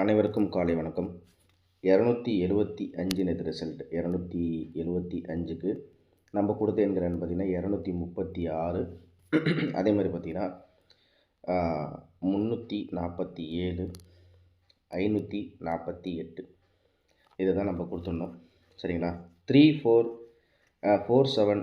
அனைவருக்கும் காலை வணக்கம். 275 நேற்று ரிசல்ட். 275க்கு நம்ம கொடுத்த எண்கள் பார்த்திங்கன்னா 236. அதே மாதிரி பார்த்திங்கன்னா 347, 548 இதை தான் நம்ம கொடுத்துருந்தோம். சரிங்களா? 3, 4, 4, 7,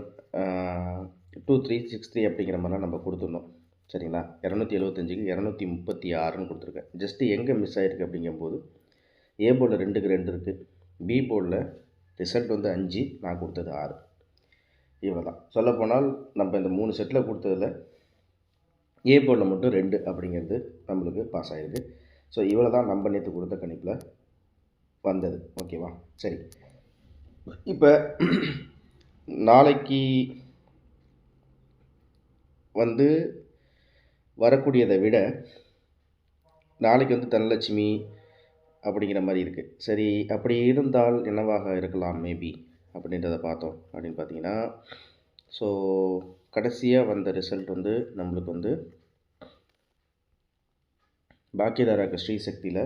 2, 3, 6, 3 அப்படிங்கிற மாதிரிலாம் நம்ம கொடுத்துருந்தோம். சரிங்களா? 275க்கு 236ன்னு கொடுத்துருக்கேன். ஜஸ்ட்டு எங்கே மிஸ் ஆகிருக்கு அப்படிங்கும்போது ஏ போர்டில் 2க்கு 2 இருக்குது, பி போர்டில் ரிசல்ட் வந்து 5, நான் கொடுத்தது 6. இவ்வளோ தான். சொல்லப்போனால் நம்ம இந்த 3 செட்டில் கொடுத்ததில் ஏ போர்டில் மட்டும் 2 அப்படிங்கிறது நம்மளுக்கு பாஸ் ஆகிருக்கு. ஸோ இவ்வளோ தான் நம்ம நேற்று கொடுத்த கணிப்பில் வந்தது. ஓகேவா? சரி, இப்போ நாளைக்கு வந்து வரக்கூடியதை விட நாளைக்கு வந்து தனலட்சுமி அப்படிங்கிற மாதிரி இருக்குது. சரி, அப்படி இருந்தால் என்னவாக இருக்கலாம் மேபி அப்படின்றத பார்த்தோம் அப்படின்னு பார்த்தீங்கன்னா, ஸோ கடைசியாக வந்த ரிசல்ட் வந்து நம்மளுக்கு வந்து பாக்கியதாராக்கு ஸ்ரீசக்தியில்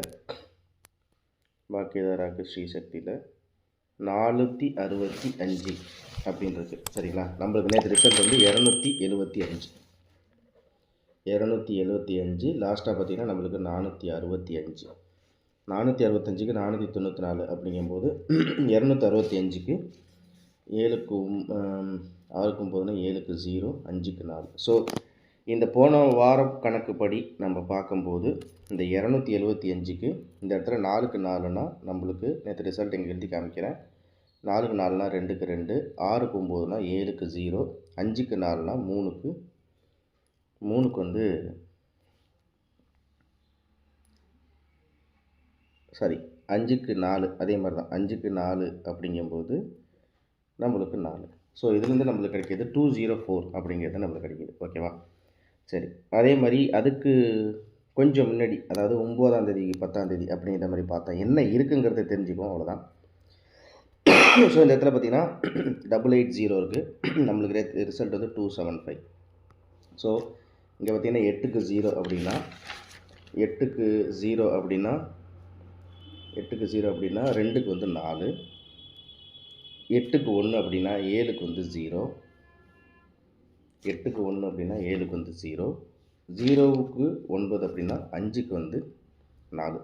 465 அப்படின்றது. சரிங்களா? நம்மளுக்கு நேற்று ரிசல்ட் வந்து 275. லாஸ்ட்டாக பார்த்திங்கன்னா நம்மளுக்கு 465. 465க்கு 494 அப்படிங்கும்போது 265க்கு 7க்கும் 6க்கும் போதுன்னா 7க்கு 0, 5க்கு 4. ஸோ இந்த போன வாரம் கணக்குப்படி நம்ம பார்க்கும்போது இந்த 275க்கு இந்த இடத்துல 4க்கு 4னா நம்மளுக்கு நேற்று ரிசல்ட் இங்கே எழுதி காமிக்கிறேன். 4க்கு 4னா 2க்கு 2, 6க்கு 9னா 7க்கு 0, 5க்கு 4னா 3க்கு வந்து சாரி 5க்கு 4, அதே மாதிரி தான் 5க்கு 4 அப்படிங்கும்போது நம்மளுக்கு 4. ஸோ இதுலேருந்து நம்மளுக்கு கிடைக்கிது 204 அப்படிங்கிறது நம்மளுக்கு கிடைக்கிது. ஓகேவா? சரி, அதே மாதிரி அதுக்கு கொஞ்சம் முன்னாடி, அதாவது 9ஆம் தேதி 10ஆம் தேதி அப்படிங்கிற மாதிரி பார்த்தா என்ன இருக்குங்கிறத தெரிஞ்சுப்போம். அவ்வளோதான். ஸோ இந்த இடத்துல பார்த்திங்கன்னா 880 இருக்குது. நம்மளுக்கு ரிசல்ட் வந்து 275. ஸோ இங்கே பார்த்திங்கன்னா 8க்கு 0 அப்படின்னா 8க்கு 0 அப்படின்னா 2க்கு வந்து 4, 8க்கு 1 அப்படின்னா 7க்கு வந்து 0, 8க்கு 1 அப்படின்னா 7க்கு வந்து 0, 0க்கு 9 அப்படின்னா 5க்கு வந்து 4.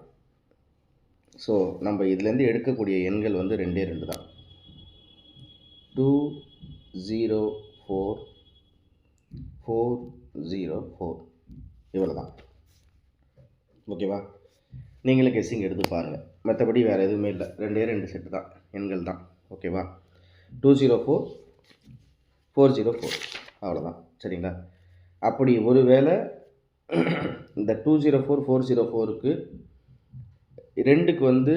ஸோ நம்ம இதுலேருந்து எடுக்கக்கூடிய எண்கள் வந்து 2 தான். 204, 404 இவ்வளோ தான். ஓகேவா? நீங்களே கெஸ்ஸிங் எடுத்து பாருங்கள். மற்றபடி வேறு எதுவுமே இல்லை. 2 செட்டு தான், எண்கள் தான். ஓகேவா? 204, 404 அவ்வளோதான். சரிங்களா? அப்படி ஒரு வேளை இந்த 204, 404க்கு 2க்கு வந்து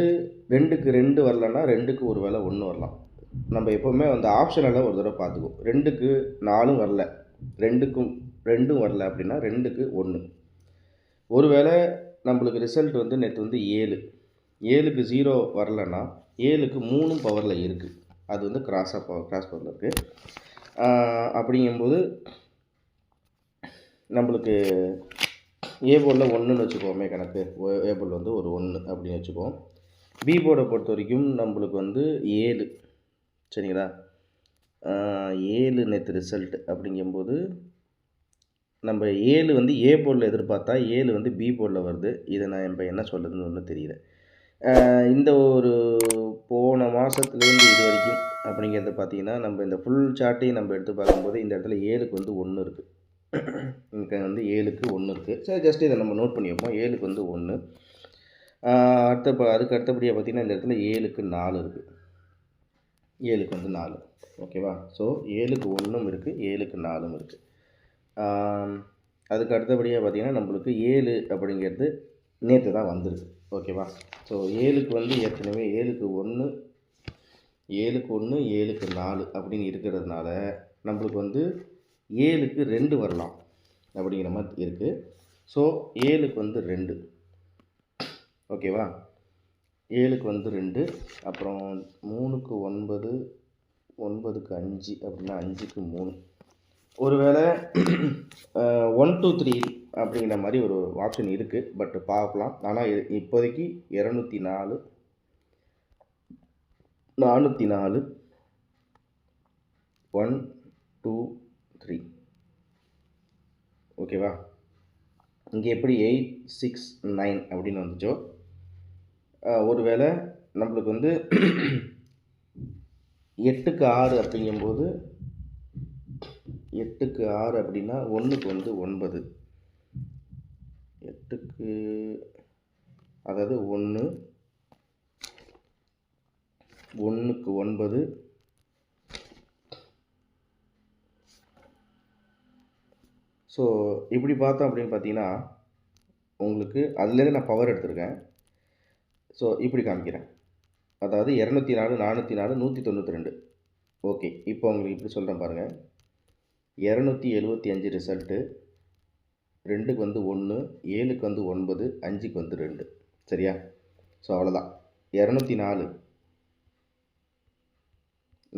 2க்கு 2 வரலன்னா 2க்கு ஒரு வேளை 1 வரலாம். நம்ம எப்போவுமே அந்த ஆப்ஷனெல்லாம் ஒரு தடவை பார்த்துக்குவோம். 2க்கு 4 வரல, 2க்கும் 2 வரல அப்படின்னா 2க்கு 1. ஒருவேளை நம்மளுக்கு ரிசல்ட் வந்து நேற்று வந்து 7க்கு 0 வரலன்னா 7க்கு 3 பவரில் இருக்குது. அது வந்து கிராஸ் பவரில் இருக்குது. அப்படிங்கும்போது நம்மளுக்கு ஏ போர்டில் 1ன்னு வச்சுக்கோமே கணக்கு. ஏ போர்டில் வந்து ஒரு 1 அப்படின்னு வச்சுக்குவோம். பி போர்டை பொறுத்த வரைக்கும் நம்மளுக்கு வந்து 7. சரிங்களா? 7 நேற்று ரிசல்ட் அப்படிங்கும்போது நம்ம 7 வந்து ஏ போர்டில் எதிர்பார்த்தா 7 வந்து பி போர்டில் வருது. இதை நான் இப்போ என்ன சொல்கிறதுன்னு ஒன்றும் தெரியல. இந்த ஒரு போன மாதத்துலேருந்து இது வரைக்கும் அப்படிங்கிறது பார்த்திங்கன்னா, நம்ம இந்த ஃபுல் சார்ட்டையும் நம்ம எடுத்து பார்க்கும்போது இந்த இடத்துல 7க்கு வந்து 1 இருக்குது. இங்கே வந்து 7க்கு 1 இருக்குது. சரி, ஜஸ்ட் இதை நம்ம நோட் பண்ணி வைப்போம். 7க்கு வந்து 1. அதுக்கு அடுத்தபடியாக பார்த்திங்கன்னா இந்த இடத்துல 7க்கு 4 இருக்குது. 7க்கு வந்து 4. ஓகேவா? ஸோ 7க்கு 1ம் இருக்குது, 7க்கு 4ம் இருக்குது. அதுக்கு அடுத்தபடியாக பார்த்திங்கன்னா நம்மளுக்கு 7 அப்படிங்கிறது நேற்று தான் வந்துருக்கு. ஓகேவா? ஸோ 7க்கு வந்து ஏற்கனவே 7க்கு 1, 7க்கு 4 அப்படின்னு இருக்கிறதுனால நம்மளுக்கு வந்து 7க்கு 2 வரலாம் அப்படிங்கிற மாதிரி இருக்குது. ஸோ 7க்கு வந்து 2. ஓகேவா? 7க்கு வந்து 2, அப்புறம் 3க்கு 9, 9க்கு 5 அப்படின்னா 5க்கு 3. ஒருவேளை 1, 2, 3 அப்படிங்கிற மாதிரி ஒரு ஆப்ஷன் இருக்குது. பட் பார்க்கலாம். ஆனால் இப்போதைக்கு 204 404 1 2 3 ஓகேவா? இங்கே எப்படி 8 6 9 அப்படின்னு வந்துச்சோ, ஒருவேளை நம்மளுக்கு வந்து 8க்கு 6 அப்படிங்கும்போது 8க்கு 6 அப்படின்னா 1க்கு வந்து 9, 8க்கு அதாவது 1 1க்கு 9, ஸோ இப்படி பார்த்தோம் அப்படின்னு பார்த்தீங்கன்னா உங்களுக்கு அதுலேருந்து நான் பவர் எடுத்திருக்கேன். ஸோ இப்படி காமிக்கிறேன். அதாவது 204 404 192. ஓகே, இப்போ உங்களுக்கு இப்படி சொல்கிறேன் பாருங்கள். 275 ரிசல்ட்டு, 2க்கு வந்து 1, 7க்கு வந்து 9, 5க்கு வந்து 2. சரியா? ஸோ அவ்வளோதான். 204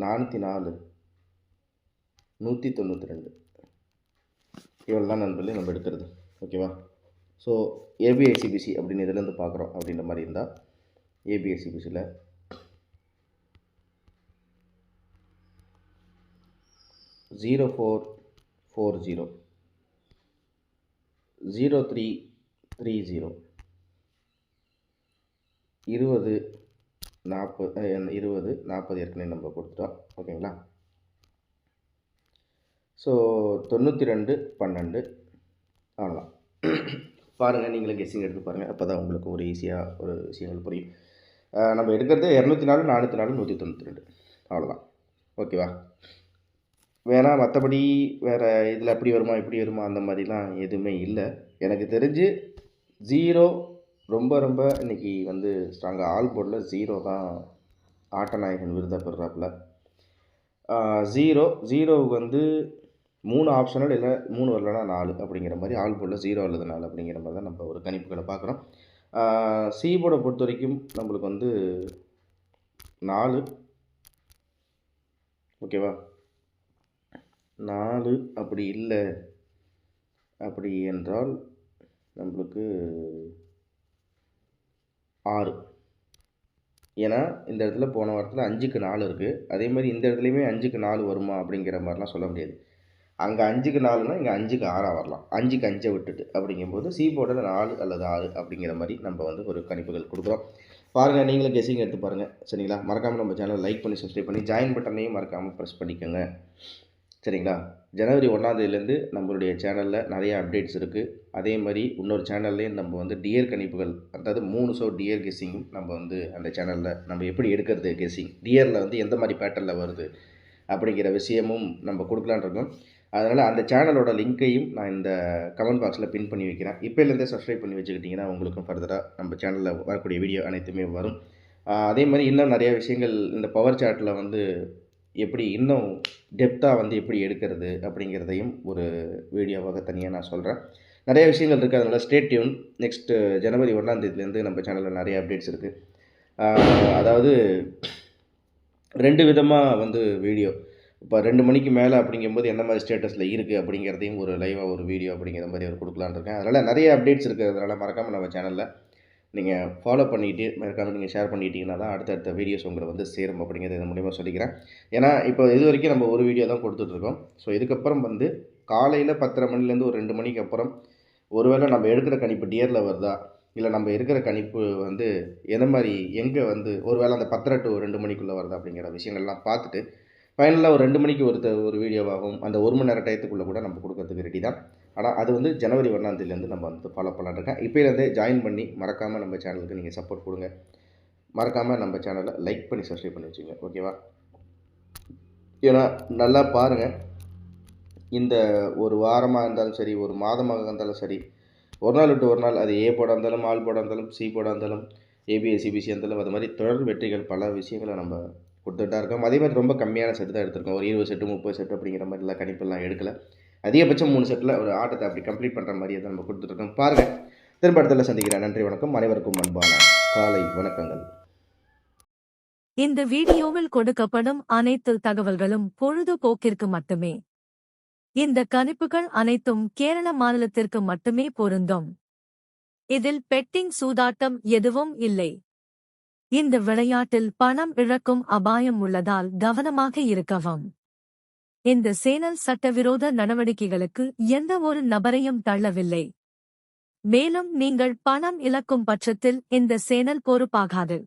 404 192 இவ்வளோ தான் நண்பர்களே நம்ம எடுக்கிறது. ஓகேவா? ஸோ ஏபிஐசிபிசி அப்படின்னு இதுலேருந்து பார்க்குறோம் அப்படின்ற மாதிரி இருந்தால் ஏபிஐசிபிசியில் 0440 0330 20 40 ஏற்கனவே நம்ம கொடுத்துட்டோம். ஓகேங்களா? ஸோ 92 12 அவ்வளோதான். பாருங்கள், நீங்களும் கெஸ்ஸிங் எடுத்து பாருங்கள். அப்போ தான் உங்களுக்கு ஒரு ஈஸியாக ஒரு விஷயங்கள் புரியும். நம்ம எடுக்கிறது 204 404 192 அவ்வளோதான். ஓகேவா? வேணால் மற்றபடி வேறு இதில் அப்படி வருமா இப்படி வருமா அந்த மாதிரிலாம் எதுவுமே இல்லை. எனக்கு தெரிஞ்சு 0 ரொம்ப ரொம்ப இன்றைக்கி வந்து ஸ்ட்ராங்காக ஆல் போர்டில் 0 தான் ஆட்டநாயகன் விருதை பெறுறாப்புல. 0க்கு வந்து 3 ஆப்ஷனல், இல்லை 3 வரலன்னா 4 அப்படிங்கிற மாதிரி ஆல் போர்டில் 0 அல்லது 4 அப்படிங்கிற மாதிரி தான் நம்ம ஒரு கணிப்புகளை பார்க்குறோம். சி போர்டை பொறுத்த வரைக்கும் நம்மளுக்கு வந்து 4. ஓகேவா? 4 அப்படி இல்லை அப்படி என்றால் நம்மளுக்கு 6. ஏன்னா இந்த இடத்துல போன வாரத்தில் 5க்கு 4 இருக்குது. அதே மாதிரி இந்த இடத்துலையுமே 5க்கு 4 வருமா அப்படிங்கிற மாதிரிலாம் சொல்ல முடியாது. அங்கே 5க்கு 4னா இங்கே 5க்கு 6 வரலாம். 5க்கு 5 விட்டுட்டு அப்படிங்கும்போது சி போர்டில் 4 அல்லது 6 அப்படிங்கிற மாதிரி நம்ம வந்து ஒரு கணிப்புகள் கொடுக்குறோம். பாருங்கள், நீங்களும் கெஸ்ஸிங் எடுத்து பாருங்கள். சரிங்களா? மறக்காமல் நம்ம சேனலை லைக் பண்ணி சப்ஸ்கிரைப் பண்ணி ஜாயின் பட்டனையும் மறக்காமல் ப்ரெஸ் பண்ணிக்கோங்க. சரிங்களா? ஜனவரி 1ஆம் தேதியிலேருந்து நம்மளுடைய சேனலில் நிறைய அப்டேட்ஸ் இருக்குது. அதே மாதிரி இன்னொரு சேனல்லையும் நம்ம வந்து டியர் கணிப்புகள், அதாவது 3 ஷோ டியர் கெஸ்ஸிங்கும் நம்ம வந்து அந்த சேனலில் நம்ம எப்படி எடுக்கிறது கெஸ்ஸிங், டியரில் வந்து எந்த மாதிரி பேட்டர்னில் வருது அப்படிங்கிற விஷயமும் நம்ம கொடுக்கலான்னு இருக்கோம். அதனால் அந்த சேனலோட லிங்க்கையும் நான் இந்த கமெண்ட் பாக்ஸில் பின் பண்ணி வைக்கிறேன். இப்போலேருந்தே சப்ஸ்கிரைப் பண்ணி வச்சுக்கிட்டிங்கன்னா உங்களுக்கும் ஃபர்தராக நம்ம சேனலில் வரக்கூடிய வீடியோ அனைத்துமே வரும். அதே மாதிரி இன்னும் நிறைய விஷயங்கள் இந்த பவர் சாட்டில் வந்து எப்படி இன்னும் டெப்த்தாக வந்து எப்படி எடுக்கிறது அப்படிங்கிறதையும் ஒரு வீடியோவாக தனியாக நான் சொல்கிறேன். நிறைய விஷயங்கள் இருக்குது. அதனால் ஸ்டே டியூன். நெக்ஸ்ட்டு ஜனவரி 1ஆம் தேதியிலேருந்து நம்ம சேனலில் நிறைய அப்டேட்ஸ் இருக்குது. அதாவது 2 விதமாக வந்து வீடியோ. இப்போ 2 மணிக்கு மேலே அப்படிங்கும்போது என்ன மாதிரி ஸ்டேட்டஸில் இருக்குது அப்படிங்கிறதையும் ஒரு லைவாக ஒரு வீடியோ அப்படிங்கிற மாதிரி ஒரு கொடுக்கலான்னு இருக்கேன். அதனால் நிறைய அப்டேட்ஸ் இருக்கிறதுனால மறக்காமல் நம்ம சேனலில் நீங்கள் ஃபாலோ பண்ணிவிட்டு மறக்காமல் நீங்கள் ஷேர் பண்ணிட்டீங்கன்னா தான் அடுத்தடுத்த வீடியோஸ் உங்களை வந்து சேரும் அப்படிங்கிறது இதன் மூலிமா சொல்லிக்கிறேன். ஏன்னா இப்போ இது வரைக்கும் நம்ம ஒரு வீடியோ தான் கொடுத்துட்ருக்கோம். ஸோ இதுக்கப்புறம் வந்து காலையில் 10:30 மணிலேருந்து ஒரு 2 மணிக்கு அப்புறம் ஒருவேளை நம்ம எடுக்கிற கணிப்பு டியரில் வருதா, இல்லை நம்ம இருக்கிற கணிப்பு வந்து எந்த மாதிரி எங்கே வந்து ஒருவேளை அந்த 10:30 to 2 மணிக்குள்ளே வருதா அப்படிங்கிற விஷயங்கள்லாம் பார்த்துட்டு ஃபைனலாக ஒரு 2 மணிக்கு ஒரு வீடியோவாகும் அந்த 1 மணி நேரம் டயத்துக்குள்ளே கூட நம்ம கொடுக்கறதுக்கு ரெடி தான். ஆனால் அது வந்து ஜனவரி 1ஆம் தேதியிலேருந்து நம்ம வந்து ஃபாலோ பண்ணலான்னு இருக்கேன். இப்போலேருந்தே ஜாயின் பண்ணி மறக்காமல் நம்ம சேனலுக்கு நீங்கள் சப்போர்ட் கொடுங்க. மறக்காமல் நம்ம சேனலை லைக் பண்ணி சப்ஸ்கிரைப் பண்ணி வச்சுங்க. ஓகேவா? ஏன்னா நல்லா பாருங்கள், இந்த ஒரு வாரமாக இருந்தாலும் சரி, ஒரு மாதமாக இருந்தாலும் சரி, ஒரு நாள் விட்டு ஒரு நாள் அது ஏ போர்டாக இருந்தாலும், ஆல் போர்டாக இருந்தாலும், சி போர்டாக இருந்தாலும், ஏபிஎஸ்சிபிசி இருந்தாலும், அது மாதிரி தொடர் வெற்றிகள் பல விஷயங்களை நம்ம கொடுத்துட்டா இருக்கோம். அதே மாதிரி ரொம்ப கம்மியான செட்டு தான் எடுத்திருக்கோம். ஒரு 20 செட்டு 30 செட்டு அப்படிங்கிற மாதிரிலாம் கணிப்பெல்லாம் எடுக்கலை. அதிகபட்சம் 3 செட்டில் ஒரு ஆட்டத்தை அப்படி கம்ப்ளீட் பண்ணுற மாதிரியே தான் நம்ம கொடுத்துட்ருக்கோம். பாருங்கள், திரும்ப இடத்துல சந்திக்கிறேன். நன்றி, வணக்கம். அனைவருக்கும் அன்பான காலை வணக்கங்கள். இந்த வீடியோவில் கொடுக்கப்படும் அனைத்து தகவல்களும் பொழுதுபோக்கிற்கு மட்டுமே. இந்த கணிப்புகள் அனைத்தும் கேரள மாநிலத்திற்கு மட்டுமே பொருந்தும். இதில் பெட்டிங் சூதாட்டம் எதுவும் இல்லை. இந்த விளையாட்டில் பணம் இழக்கும் அபாயம் உள்ளதால் கவனமாக இருக்கவும். இந்த சேனல் சட்டவிரோத நடவடிக்கைகளுக்கு எந்த ஒரு நபரையும் தள்ளவில்லை. மேலும் நீங்கள் பணம் இழக்கும் பட்சத்தில் இந்த சேனல் பொறுப்பாகாது.